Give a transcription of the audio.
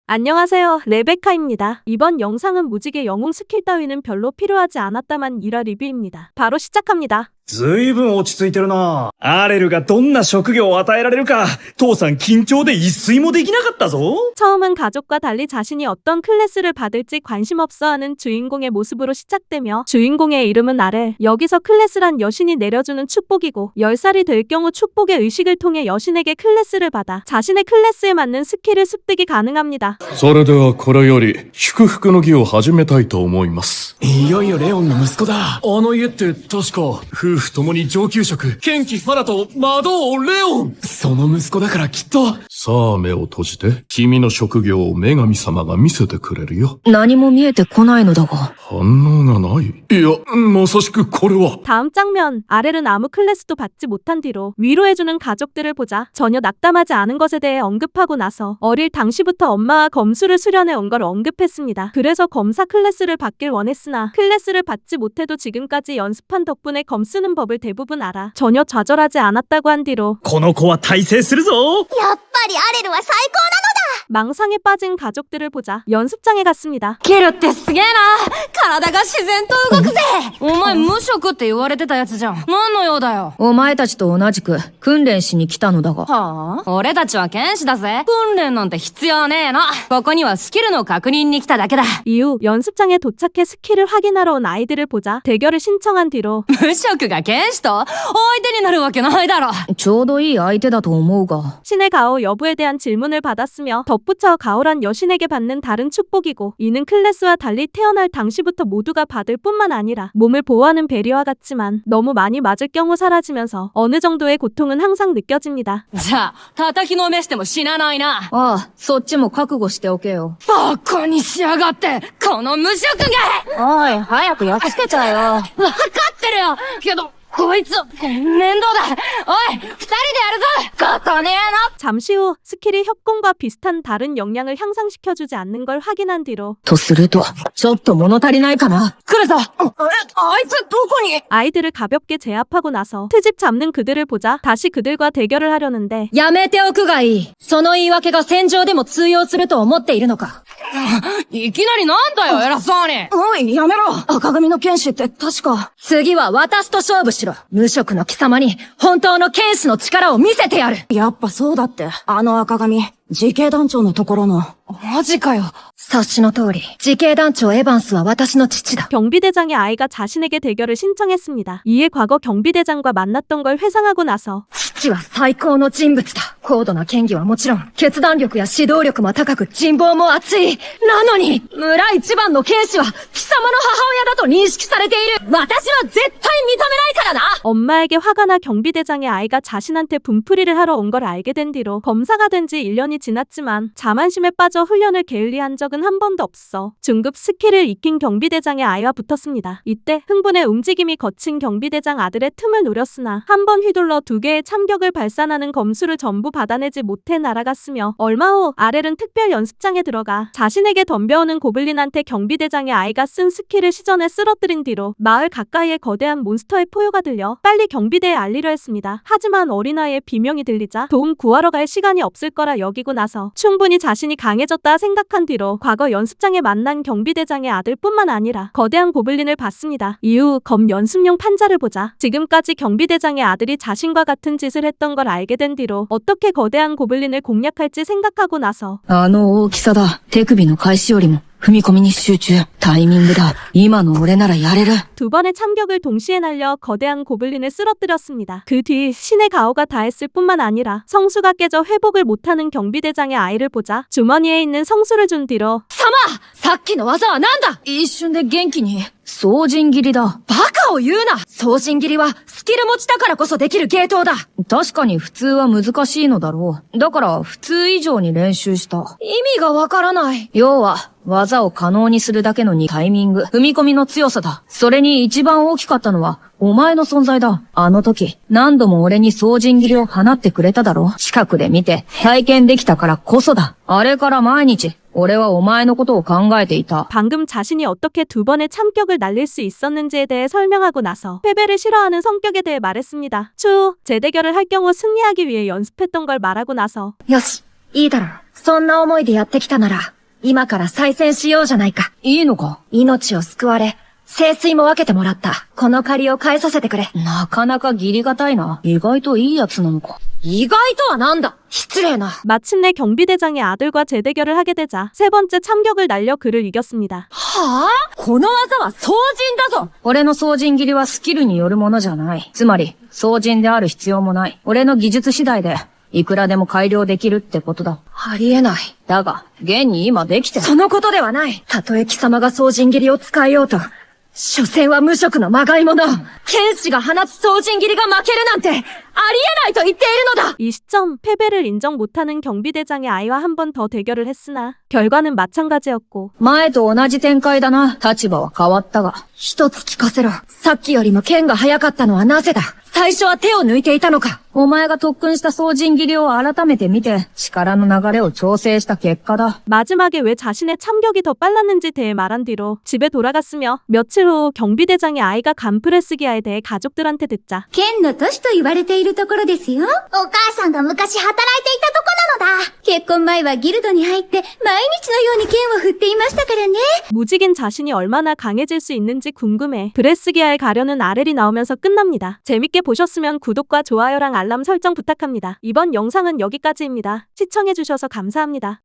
안녕하세요, 레베카입니다. 이번 영상은 무지개 영웅 스킬 따위는 별로 필요하지 않았다만 일화 리뷰입니다. 바로 시작합니다. ずいぶん落ち着いてるな。アレルがどんな職業を与えられるか、父さん緊張で一睡もできなかったぞ。 처음은 가족과 달리 자신이 어떤 클래스를 받을지 관심 없어하는 주인공의 모습으로 시작되며 주인공의 이름은 아렐. 여기서 클래스란 여신이 내려주는 축복이고 10살이 될 경우 축복의 의식을 통해 여신에게 클래스를 받아 자신의 클래스에 맞는 스킬을 습득이 가능합니다. それではこれより祝福の儀を始めたいと思います。いよいよレオンの息子だ。あの家って確か夫婦ともに上級職、ケンキファラと魔導王レオン。その息子だからきっと。さあ目を閉じて、君の職業を女神様が見せてくれるよ。何も見えてこないのだが。反応がない。いや、まさしくこれは。 다음 장면, 아렐은 아무 클래스도 받지 못한 뒤로 위로해주는 가족들을 보자 전혀 낙담하지 않은 것에 대해 언급하고 나서 어릴 당시부터 엄마와 검수를 수련해 온 걸 언급했습니다. 그래서 검사 클래스를 받길 원했으나 클래스를 받지 못해도 지금까지 연습한 덕분에 검 쓰는 법을 대부분 알아 전혀 좌절하지 않았다고 한 뒤로 この子は大成するぞ。やっぱりアレルは最高なのだ。 망상에 빠진 가족들을 보자 연습장에 갔습니다. キルってすげえな。体が自然と動くぜ。お前無職って言われてたやつじゃん。何の用だよ。お前たちと同じく訓練しに来たのだが。はあ？俺たちは剣士だぜ。訓練なんて必要ねえの。ここにはスキルの確認に来ただけだ。 이후 연습장에 도착해 스킬을 확인하러 온 아이들을 보자 대결을 신청한 뒤로 無職が剣士と相手になるわけないだろ。ちょうどいい相手だと思うが。 신의 가오 여부에 대한 질문을 받았으며 덧붙여 가오란 여신에게 받는 다른 축복이고 이는 클래스와 달리 태어날 당시부터 모두가 받을 뿐만 아니라 몸을 보호하는 배려와 같지만 너무 많이 맞을 경우 사라지면서 어느 정도의 고통은 항상 느껴집니다. じゃあ、叩きのめしても死なないな。ああ、そっちも覚悟しておけよ。バカにしやがって、この無職が。おい、早くやっつけちゃえよ。わかってるよ。けど、こいつ、面倒だ。おい、2人でやるぞ。ここねえの。 잠시 후 스킬이 협공과 비슷한 다른 역량을 향상시켜주지 않는 걸 확인한 뒤로 とすると、ちょっと物足りないかな。来るぞ。あいつどこに。 아이들을 가볍게 제압하고 나서 트집 잡는 그들을 보자 다시 그들과 대결을 하려는데 やめておくがいい。その言い訳が戦場でも通用すると思っているのか。いきなりなんだよ、偉そうに。おい、やめろ。赤髪の剣士って確か。次は私と勝負しろ。無職の貴様に本当の剣士の力を見せてやる。やっぱそうだって。あの赤髪、自警団長のところの。マジかよ。察しの通り、自警団長エヴァンスは私の父だ。 경비대장의 아이가 자신에게 대결을 신청했습니다. 이에 과거 경비대장과 만났던 걸 회상하고 나서 父は最高の人物だ。高度な剣技はもちろん、決断力や指導力も高く、人望も厚い。なのに、村一番の剣士は、貴様の母親だと認識されている。私は絶対認めないからな。 엄마에게 화가 나 경비대장의 아이가 자신한테 분풀이를 하러 온 걸 알게 된 뒤로 검사가 된 지 1년이 지났지만 자만심에 빠져 훈련을 게을리한 적은 한 번도 없어 중급 스킬을 익힌 경비대장의 아이와 붙었습니다. 이때 흥분의 움직임이 거친 경비대장 아들의 틈을 노렸으나 한 번 휘둘러 2개의 참격을 발산하는 검수를 전부 받아내지 못해 날아갔으며 얼마 후 아렐은 특별 연습장에 들어가 자신에게 덤벼오는 고블린한테 경비대장의 아이가 쓴 스킬을 시전에 쓰러뜨린 뒤로 마을 가까이에 거대한 몬스터의 포효가 들려 빨리 경비대에 알리려 했습니다. 하지만 어린아이의 비명이 들리자 도움 구하러 갈 시간이 없을 거라 여기고 나서 충분히 자신이 강해졌다 생각한 뒤로 과거 연습장에 만난 경비대장의 아들뿐만 아니라 거대한 고블린을 봤습니다. 이후 검 연습용 판자를 보자 지금까지 경비대장의 아들이 자신과 같은 짓을 했던 걸 알게 된 뒤로 어떻게 거대한 고블린을 공략할지 생각하고 나서 あの大きさだ。手首の開始よりも、踏み込みに集中。タイミングだ。今の俺ならやれる。 두 번의 참격을 동시에 날려 거대한 고블린을 쓰러뜨렸습니다. 그 뒤 신의 가오가 다했을 뿐만 아니라 성수가 깨져 회복을 못하는 경비대장의 아이를 보자 주머니에 있는 성수를 준 뒤로 さっきの技はなんだ。一瞬で元気に。総陣切りだ。バカを言うな。総陣切りはスキル持ちだからこそできる芸当だ。確かに普通は難しいのだろう。だから普通以上に練習した。意味がわからない。要は、技を可能にするだけのタイミング、踏み込みの強さだ。それに一番大きかったのは、お前の存在だ。あの時、何度も俺に総陣切りを放ってくれただろ。近くで見て、体験できたからこそだ。あれから毎日、俺はお前のことを考えていた。 방금 자신이 어떻게 2번의 참격을 날릴 수 있었는지에 대해 설명하고 나서 패배를 싫어하는 성격에 대해 말했습니다. 추후 재대결을 할 경우 승리하기 위해 연습했던 걸 말하고 나서 よし、いいだろう。そんな思いでやってきたなら、今から再戦しようじゃないか。いいのか？命を救われ、聖水も分けてもらった。この借りを返させてくれ。なかなか義理がたいな。意外といいやつなのか。意外とはなんだ。失礼な。 마침내 경비대장의 아들과 재대결을 하게 되자 세 번째 참격을 날려 그를 이겼습니다. はぁ？この技は双刃だぞ。俺の双刃切りはスキルによるものじゃない。つまり、双刃である必要もない。俺の技術次第で、いくらでも改良できるってことだ。ありえない。だが、現に今できてる。そのことではない。たとえ貴様が双刃切りを使えようと、所詮は無職のまがいもの。剣士が放つ双刃切りが負けるなんて、ありえないと言っているのだ。 이 시점 패배를 인정 못하는 경비대장의 아이와 한 번 더 대결을 했으나 결과는 마찬가지였고 前と同じ展開だな。立場は変わったが。一つ聞かせろ。さっきよりも剣が早かったのはなぜだ？最初は手を抜いていたのか？お前が特訓した双刃切りを改めて見て、力の流れを調整した結果だ。 마지막에 왜 자신의 참격이 더 빨랐는지 대해 말한 뒤로 집에 돌아갔으며 며칠 후 경비대장의 아이가 간프레스기아에 대해 가족들한테 듣자 剣の都市と言われているところですよ。お母さんが昔働いていたとこなのだ。結婚前はギルドに入って毎日のように剣を振っていましたからね。 무직인 자신이 얼마나 강해질 수 있는지 궁금해 브레스기아에 가려는 아렐이 나오면서 끝납니다. 재밌게 보셨으면 구독과 좋아요랑 알람 설정 부탁합니다. 이번 영상은 여기까지입니다. 시청해주셔서 감사합니다.